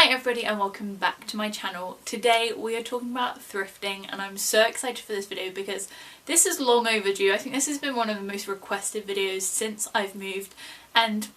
Hi everybody and welcome back to my channel. Today we are talking about thrifting and I'm so excited for this video because this is long overdue. I think this has been one of the most requested videos since I've moved, and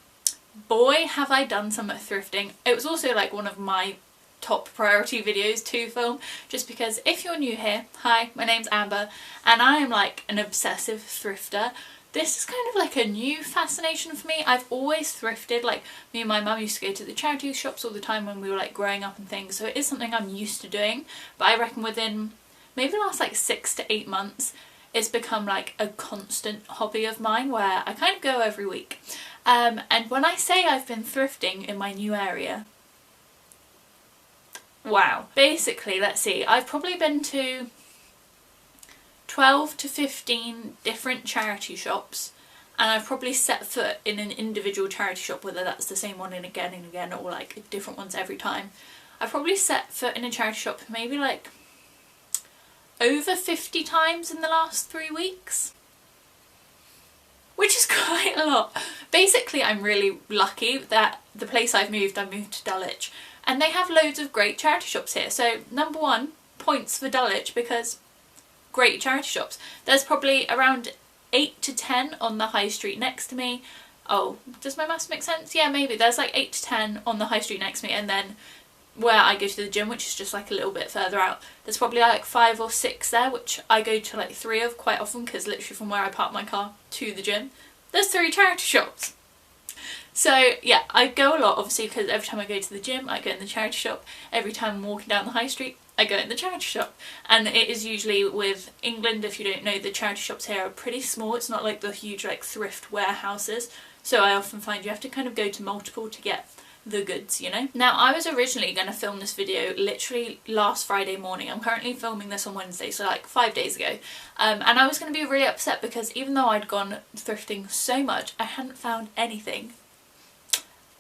boy have I done some thrifting. It was also like one of my top priority videos to film, just because if you're new here, hi, my name's Amber and I am like an obsessive thrifter. This is kind of like a new fascination for me. I've always thrifted, like me and my mum used to go to the charity shops all the time when we were like growing up and things, so it is something I'm used to doing, but I reckon within maybe the last like 6 to 8 months it's become like a constant hobby of mine where I kind of go every week. And when I say I've been thrifting in my new area, wow. Basically, let's see, I've probably been to 12 to 15 different charity shops, and I've probably set foot in an individual charity shop, whether that's the same one and again or like different ones every time. I've probably set foot in a charity shop maybe like over 50 times in the last 3 weeks, which is quite a lot. Basically, I'm really lucky that the place I moved to Dulwich, and they have loads of great charity shops here. So number one, points for Dulwich, because great charity shops. There's probably around 8 to 10 on the high street next to me. Oh, does my maths make sense? Yeah, maybe. There's like 8 to 10 on the high street next to me, and then where I go to the gym, which is just like a little bit further out, there's probably like 5 or 6 there, which I go to like 3 of quite often, because literally from where I park my car to the gym, there's 3 charity shops. So yeah, I go a lot obviously because every time I go to the gym I go in the charity shop. Every time I'm walking down the high street I go in the charity shop, and it is usually with England. If you don't know, the charity shops here are pretty small. It's not like the huge like thrift warehouses, so I often find you have to kind of go to multiple to get the goods, you know. Now, I was originally going to film this video literally last Friday morning. I'm currently filming this on Wednesday, so like 5 days ago, and I was going to be really upset because even though I'd gone thrifting so much, I hadn't found anything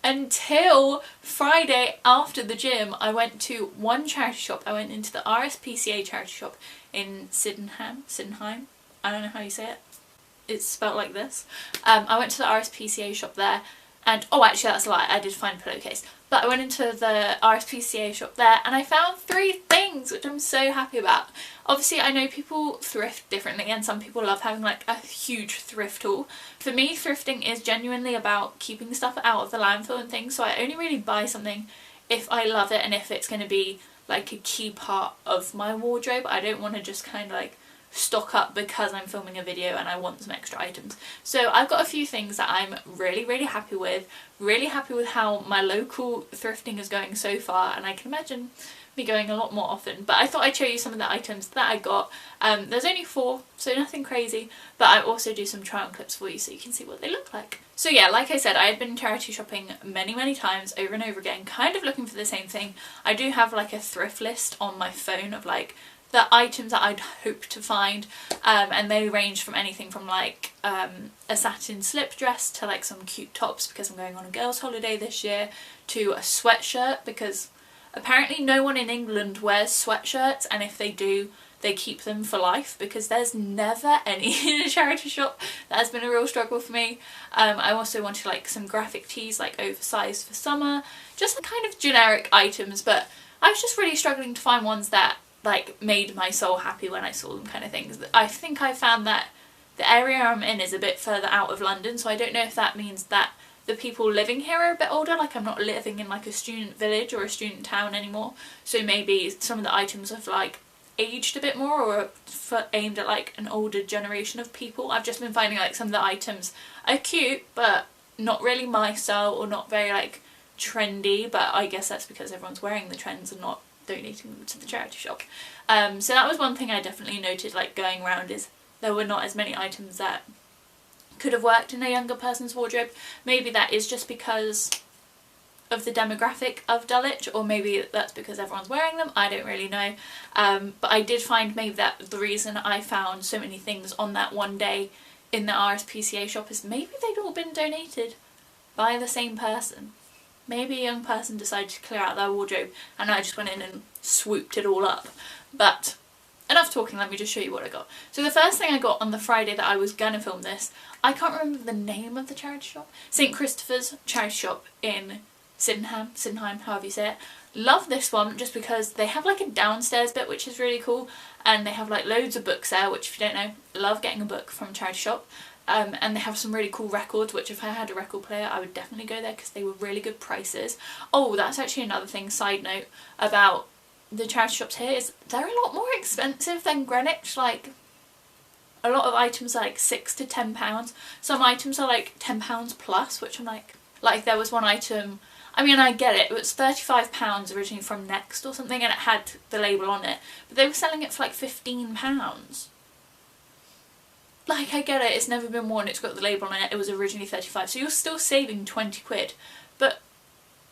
until Friday after the gym. I went to one charity shop. I went into the RSPCA charity shop in Sydenham, I don't know how you say it. It's spelled like this. I went to the RSPCA shop there, and oh, actually that's a lie, I did find a pillowcase. But I went into the RSPCA shop there and I found 3 things, which I'm so happy about. Obviously, I know people thrift differently and some people love having like a huge thrift haul. For me, thrifting is genuinely about keeping stuff out of the landfill and things, so I only really buy something if I love it and if it's going to be like a key part of my wardrobe. I don't want to just kind of like stock up because I'm filming a video and I want some extra items. So I've got a few things that I'm really happy with. Really happy with how my local thrifting is going so far, and I can imagine me going a lot more often. But I thought I'd show you some of the items that I got. There's only 4, so nothing crazy, but I also do some try on clips for you so you can see what they look like. So yeah, like I said, I had been charity shopping many times over and over again, kind of looking for the same thing. I do have like a thrift list on my phone of like the items that I'd hope to find, and they range from anything from like a satin slip dress to like some cute tops because I'm going on a girls' holiday this year, to a sweatshirt because apparently no one in England wears sweatshirts, and if they do, they keep them for life because there's never any in a charity shop. That has been a real struggle for me. I also wanted like some graphic tees, like oversized for summer, just kind of generic items, but I was just really struggling to find ones that like made my soul happy when I saw them, kind of things. I think I found that the area I'm in is a bit further out of London, so I don't know if that means that the people living here are a bit older, like I'm not living in like a student village or a student town anymore, so maybe some of the items have like aged a bit more or aimed at like an older generation of people. I've just been finding like some of the items are cute but not really my style or not very like trendy, but I guess that's because everyone's wearing the trends and not donating them to the charity shop. So that was one thing I definitely noted like going around, is there were not as many items that could have worked in a younger person's wardrobe. Maybe that is just because of the demographic of Dulwich, or maybe that's because everyone's wearing them, I don't really know. But I did find maybe that the reason I found so many things on that one day in the RSPCA shop is maybe they'd all been donated by the same person. Maybe a young person decided to clear out their wardrobe and I just went in and swooped it all up. But enough talking, let me just show you what I got. So the first thing I got on the Friday that I was gonna film this, I can't remember the name of the charity shop. St. Christopher's charity shop in Sydenham, however you say it. Love this one just because they have like a downstairs bit which is really cool, and they have like loads of books there, which if you don't know, love getting a book from a charity shop. And they have some really cool records, which if I had a record player I would definitely go there because they were really good prices. Oh, that's actually another thing, side note, about the charity shops here is they're a lot more expensive than Greenwich. Like, a lot of items are like £6 to £10. Some items are like £10 plus, which I'm like there was one item, I mean I get it, it was £35 originally from Next or something and it had the label on it, but they were selling it for like £15. Like, I get it, it's never been worn, it's got the label on it, it was originally 35, so you're still saving 20 quid, but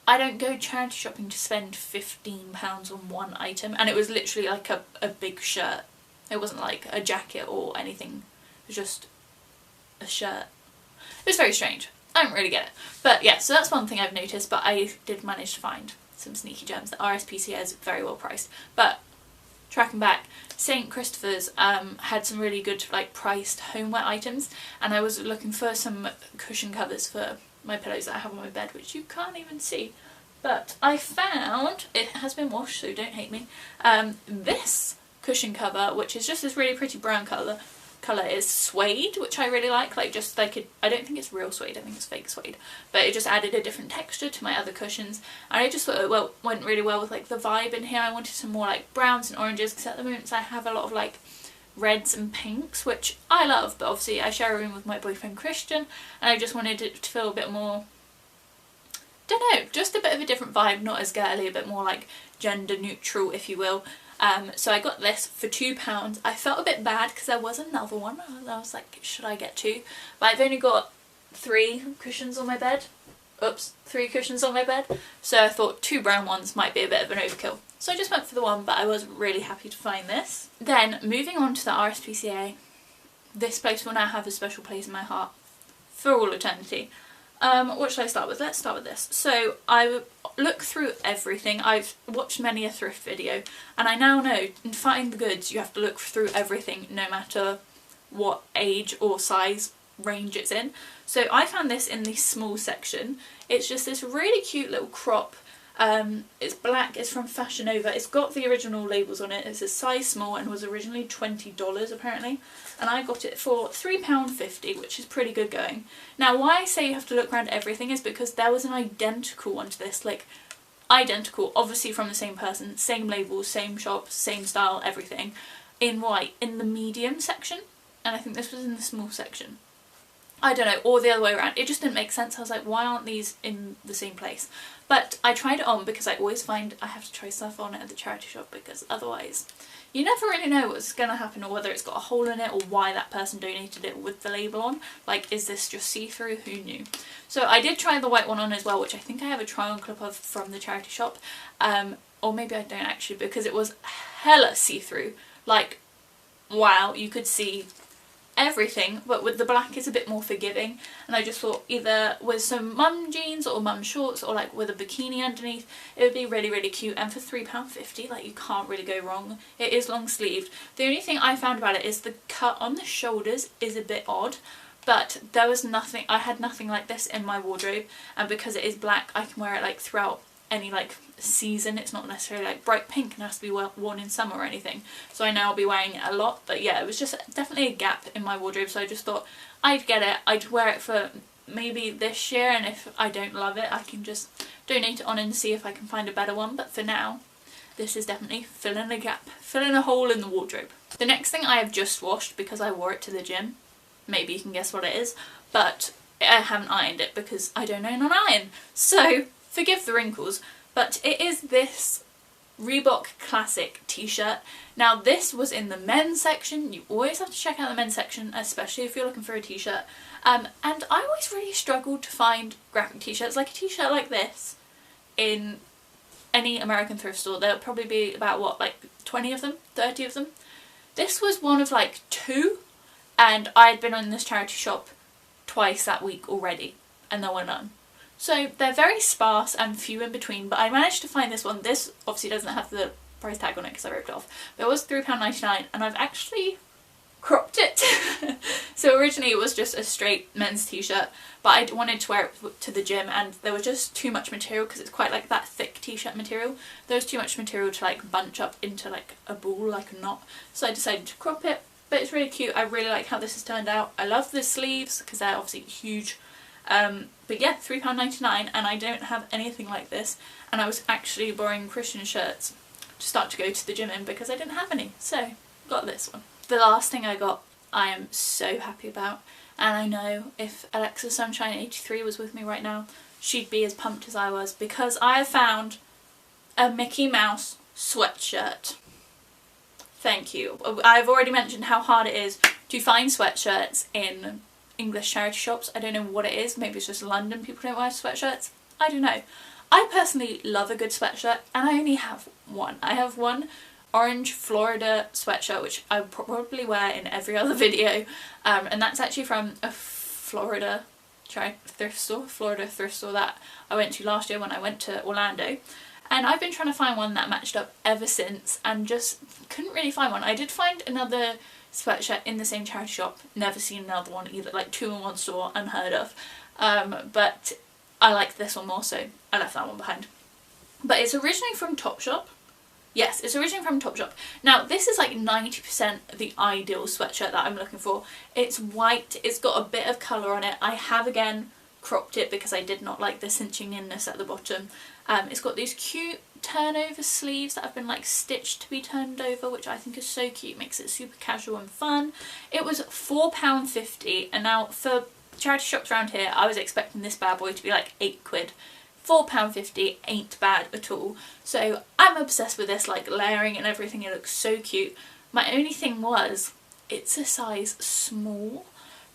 I don't go charity shopping to spend £15 on one item, and it was literally like a big shirt. It wasn't like a jacket or anything, it was just a shirt. It was very strange. I don't really get it. But yeah, so that's one thing I've noticed, but I did manage to find some sneaky gems. The RSPCA is very well priced. But tracking back, St. Christopher's had some really good like priced homeware items, and I was looking for some cushion covers for my pillows that I have on my bed, which you can't even see. But I found, it has been washed so don't hate me, this cushion cover, which is just this really pretty brown colour is suede, which I really like just like I don't think it's real suede, I think it's fake suede, but it just added a different texture to my other cushions, and I just thought it went really well with like the vibe in here. I wanted some more like browns and oranges because at the moment I have a lot of like reds and pinks, which I love, but obviously I share a room with my boyfriend Christian and I just wanted it to feel a bit more, don't know, just a bit of a different vibe, not as girly, a bit more like gender neutral if you will. So I got this for £2. I felt a bit bad because there was another one. I was like, should I get two? But I've only got 3 cushions on my bed. Oops, 3 cushions on my bed. So I thought 2 brown ones might be a bit of an overkill. So I just went for the one, but I was really happy to find this. Then moving on to the RSPCA, this place will now have a special place in my heart for all eternity. What should I start with? Let's start with this. So I look through everything. I've watched many a thrift video and I now know to find the goods you have to look through everything no matter what age or size range it's in. So I found this in the small section. It's just this really cute little crop. It's black, it's from Fashion Nova, it's got the original labels on it, it's a size small and was originally $20 apparently, and I got it for £3.50, which is pretty good going. Now why I say you have to look around everything is because there was an identical one to this, like identical, obviously from the same person, same labels, same shop, same style, everything, in white, in the medium section, and I think this was in the small section. I don't know, or the other way around. It just didn't make sense. I was like, why aren't these in the same place? But I tried it on because I always find I have to try stuff on at the charity shop because otherwise you never really know what's going to happen or whether it's got a hole in it or why that person donated it with the label on. Like, is this just see-through? Who knew? So I did try the white one on as well, which I think I have a try-on clip of from the charity shop. Or maybe I don't actually, because it was hella see-through. Like, wow, you could see everything, but with the black it's a bit more forgiving, and I just thought either with some mum jeans or mum shorts or like with a bikini underneath it would be really really cute, and for £3.50 like you can't really go wrong. It is long sleeved. The only thing I found about it is the cut on the shoulders is a bit odd, but there was nothing, I had nothing like this in my wardrobe, and because it is black I can wear it like throughout any like season. It's not necessarily like bright pink and has to be worn in summer or anything, so I know I'll be wearing it a lot. But yeah, it was just definitely a gap in my wardrobe, so I just thought I'd get it, I'd wear it for maybe this year, and if I don't love it I can just donate it on and see if I can find a better one. But for now this is definitely filling a gap, filling a hole in the wardrobe. The next thing I have just washed because I wore it to the gym. Maybe you can guess what it is, but I haven't ironed it because I don't own an iron, so forgive the wrinkles, but it is this Reebok classic t-shirt. Now this was in the men's section. You always have to check out the men's section, especially if you're looking for a t-shirt. And I always really struggled to find graphic t-shirts, like a t-shirt like this in any American thrift store. There'll probably be about what, like 20 of them, 30 of them. This was one of like 2, and I'd been in this charity shop twice that week already and there were none. So they're very sparse and few in between, but I managed to find this one. This obviously doesn't have the price tag on it because I ripped it off, but it was £3.99, and I've actually cropped it. So originally it was just a straight men's t-shirt, but I wanted to wear it to the gym, and there was just too much material because it's quite like that thick t-shirt material. There was too much material to like bunch up into like a ball, like a knot. So I decided to crop it, but it's really cute. I really like how this has turned out. I love the sleeves because they're obviously huge. But yeah, £3.99, and I don't have anything like this, and I was actually borrowing Christian shirts to start to go to the gym in because I didn't have any, so got this one. The last thing I got I am so happy about, and I know if Alexa Sunshine 83 was with me right now, she'd be as pumped as I was, because I have found a Mickey Mouse sweatshirt. Thank you. I've already mentioned how hard it is to find sweatshirts in English charity shops. I don't know what it is, maybe it's just London people don't wear sweatshirts, I don't know. I personally love a good sweatshirt, and I only have one. I have one orange Florida sweatshirt which I probably wear in every other video, and that's actually from a Florida thrift store that I went to last year when I went to Orlando, and I've been trying to find one that matched up ever since and just couldn't really find one. I did find another sweatshirt in the same charity shop, never seen another one either, like 2 in one store, unheard of, but I like this one more, so I left that one behind. But it's originally from Topshop. Yes, it's originally from Topshop. Now this is like 90% the ideal sweatshirt that I'm looking for. It's white, it's got a bit of colour on it. I have again cropped it because I did not like the cinching inness at the bottom. It's got these cute turnover sleeves that have been like stitched to be turned over, which I think is so cute, makes it super casual and fun. It was £4.50, and now for charity shops around here I was expecting this bad boy to be like £8. £4.50 ain't bad at all, so I'm obsessed with this, like layering and everything. It looks so cute. My only thing was it's a size small,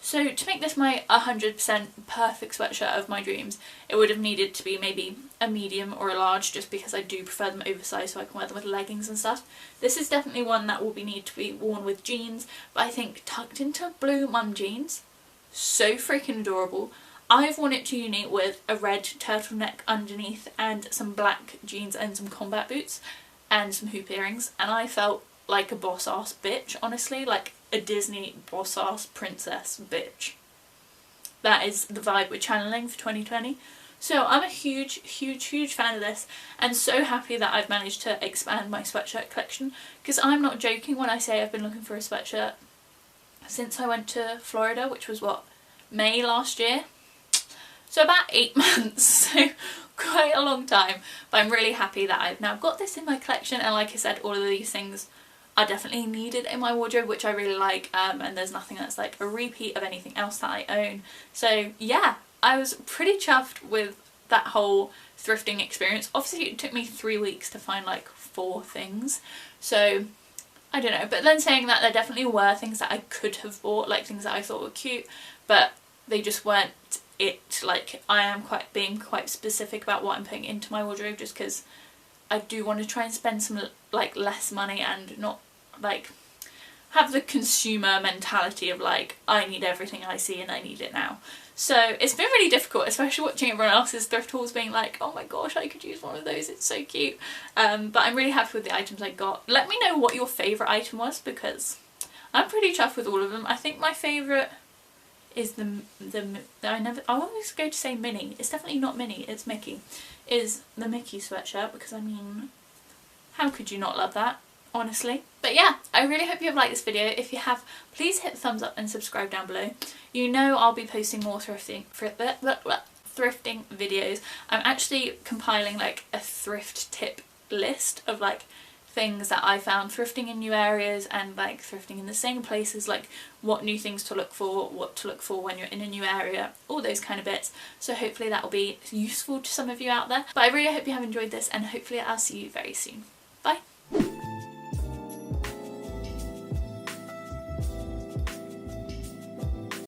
so to make this my 100% perfect sweatshirt of my dreams, it would have needed to be maybe a medium or a large, just because I do prefer them oversized so I can wear them with leggings and stuff. This is definitely one that will need to be worn with jeans, but I think tucked into blue mum jeans, so freaking adorable. I've worn it to uni with a red turtleneck underneath and some black jeans and some combat boots and some hoop earrings, and I felt like a boss ass bitch, honestly, like a Disney boss ass princess bitch. That is the vibe we're channeling for 2020. So I'm a huge fan of this, and so happy that I've managed to expand my sweatshirt collection, because I'm not joking when I say I've been looking for a sweatshirt since I went to Florida, which was what, May last year? So about 8 months, so quite a long time, but I'm really happy that I've now got this in my collection, and like I said, all of these things are definitely needed in my wardrobe, which I really like, and there's nothing that's like a repeat of anything else that I own. So yeah, I was pretty chuffed with that whole thrifting experience. Obviously it took me 3 weeks to find like 4 things, so I don't know, but then saying that, there definitely were things that I could have bought, like things that I thought were cute, but they just weren't it. Like, I am being quite specific about what I'm putting into my wardrobe, just because I do want to try and spend some like less money and not like have the consumer mentality of like, I need everything I see and I need it now. So it's been really difficult, especially watching everyone else's thrift hauls, being like, oh my gosh, I could use one of those, it's so cute. But I'm really happy with the items I got. Let me know what your favourite item was, because I'm pretty chuffed with all of them. I think my favourite is I always go to say Minnie, it's definitely not Minnie, it's Mickey, is the Mickey sweatshirt, because I mean, how could you not love that, honestly? But yeah, I really hope you have liked this video. If you have, please hit the thumbs up and subscribe down below. You know I'll be posting more thrifting videos. I'm actually compiling like a thrift tip list of like things that I found thrifting in new areas and like thrifting in the same places, like what new things to look for, what to look for when you're in a new area, all those kind of bits. So hopefully that will be useful to some of you out there. But I really hope you have enjoyed this, and hopefully I'll see you very soon. Bye!